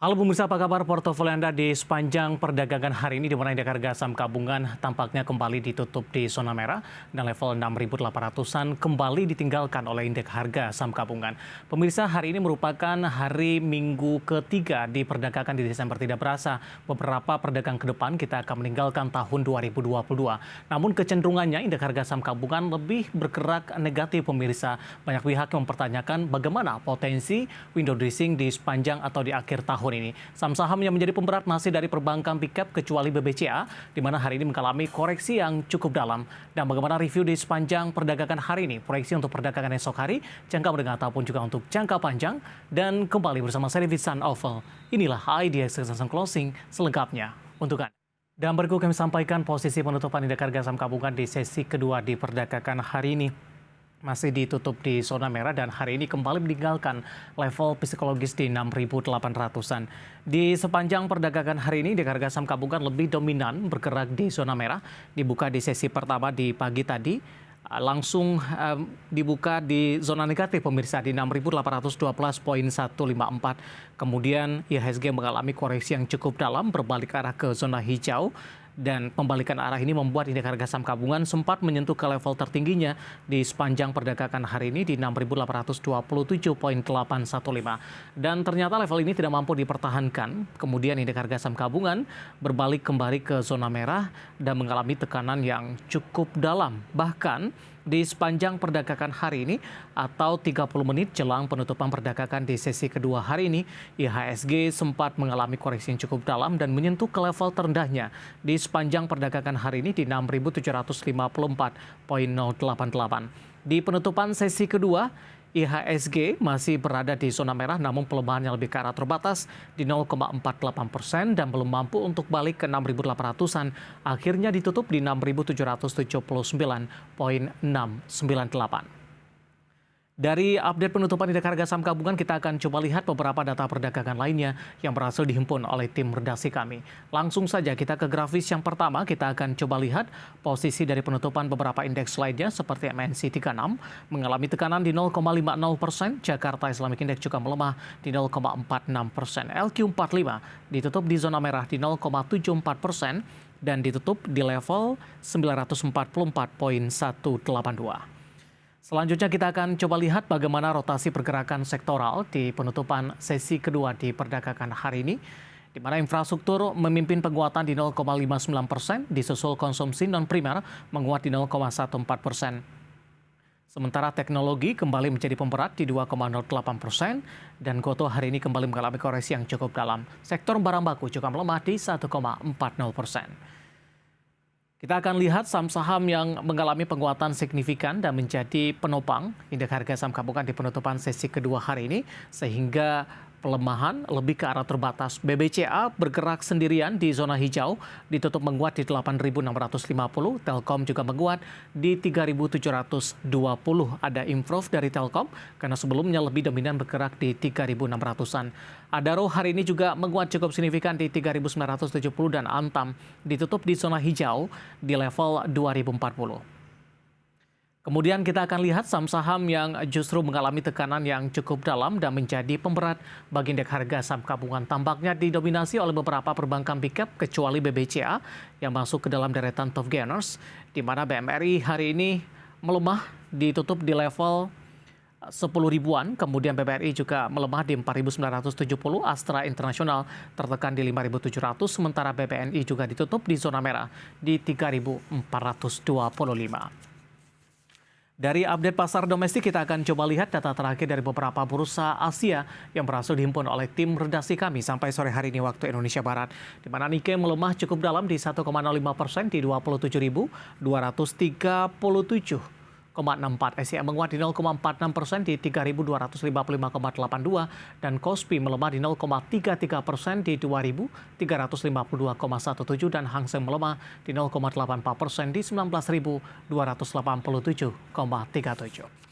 Halo pemirsa, apa kabar? Portofolio Anda di sepanjang perdagangan hari ini di mana indeks harga saham gabungan tampaknya kembali ditutup di zona merah dan level 6.800-an kembali ditinggalkan oleh indeks harga saham gabungan. Pemirsa, hari ini merupakan hari Minggu ketiga di perdagangan di Desember. Tidak berasa beberapa perdagangan ke depan kita akan meninggalkan tahun 2022. Namun kecenderungannya indeks harga saham gabungan lebih bergerak negatif pemirsa. Banyak pihak yang mempertanyakan bagaimana potensi window dressing di sepanjang atau di akhir tahun ini. Saham-saham yang menjadi pemberat masih dari perbankan pickup kecuali BBCA, di mana hari ini mengalami koreksi yang cukup dalam. Dan bagaimana review di sepanjang perdagangan hari ini, proyeksi untuk perdagangan esok hari, jangka menengah ataupun juga untuk jangka panjang, dan kembali bersama saya Vincent Oval. Inilah IDX Closing selengkapnya untuk Anda. Dan berikut kami sampaikan posisi penutupan indeks harga saham gabungan di sesi kedua di perdagangan hari ini. Masih ditutup di zona merah dan hari ini kembali meninggalkan level psikologis di 6.800-an. Di sepanjang perdagangan hari ini, indeks harga saham gabungan lebih dominan bergerak di zona merah. Dibuka di sesi pertama di pagi tadi, langsung dibuka di zona negatif pemirsa di 6.812.154. Kemudian IHSG mengalami koreksi yang cukup dalam berbalik arah ke zona hijau. Dan pembalikan arah ini membuat indeks harga saham gabungan sempat menyentuh ke level tertingginya di sepanjang perdagangan hari ini di 6.827.815. Dan ternyata level ini tidak mampu dipertahankan. Kemudian indeks harga saham gabungan berbalik kembali ke zona merah dan mengalami tekanan yang cukup dalam. Bahkan di sepanjang perdagangan hari ini atau 30 menit jelang penutupan perdagangan di sesi kedua hari ini, IHSG sempat mengalami koreksi yang cukup dalam dan menyentuh ke level terendahnya di sepanjang perdagangan hari ini di 6.754.088. Di penutupan sesi kedua, IHSG masih berada di zona merah namun pelemahan yang lebih ke arah terbatas di 0,48% dan belum mampu untuk balik ke 6.800-an. Akhirnya ditutup di 6.779.698. Dari update penutupan indeks harga saham gabungan, kita akan coba lihat beberapa data perdagangan lainnya yang berhasil dihimpun oleh tim redaksi kami. Langsung saja kita ke grafis yang pertama, kita akan coba lihat posisi dari penutupan beberapa indeks lainnya seperti MNC 36 mengalami tekanan di 0,50%, Jakarta Islamic Index juga melemah di 0,46%, LQ45 ditutup di zona merah di 0,74% dan ditutup di level 944.182. Selanjutnya kita akan coba lihat bagaimana rotasi pergerakan sektoral di penutupan sesi kedua di perdagangan hari ini, di mana infrastruktur memimpin penguatan di 0,59%, disusul konsumsi non-primer menguat di 0,14%. Sementara teknologi kembali menjadi pemberat di 2,08% dan Gotoh hari ini kembali mengalami koreksi yang cukup dalam. Sektor barang baku juga melemah di 1,40%. Kita akan lihat saham-saham yang mengalami penguatan signifikan dan menjadi penopang indeks harga saham gabungan di penutupan sesi kedua hari ini, sehingga pelemahan lebih ke arah terbatas. BBCA bergerak sendirian di zona hijau, ditutup menguat di 8.650, Telkom juga menguat di 3.720. Ada improve dari Telkom karena sebelumnya lebih dominan bergerak di 3.600-an. Adaro hari ini juga menguat cukup signifikan di 3.970 dan Antam ditutup di zona hijau di level 2.040. Kemudian kita akan lihat saham-saham yang justru mengalami tekanan yang cukup dalam dan menjadi pemberat bagi indeks harga saham gabungan. Tampaknya didominasi oleh beberapa perbankan pickup kecuali BBCA yang masuk ke dalam deretan top gainers, di mana BMRI hari ini melemah ditutup di level 10 ribuan, kemudian BBRI juga melemah di 4.970, Astra Internasional tertekan di 5.700, sementara BBNI juga ditutup di zona merah di 3.425. Dari update pasar domestik, kita akan coba lihat data terakhir dari beberapa bursa Asia yang berhasil dihimpun oleh tim redaksi kami sampai sore hari ini waktu Indonesia Barat, di mana Nikkei melemah cukup dalam di 1,05% di 27.237,64. SCM menguat di 0,46% di 3.255,82 dan Kospi melemah di 0,33% di 2.352,17 dan Hang Seng melemah di 0,84% di 19.287,37.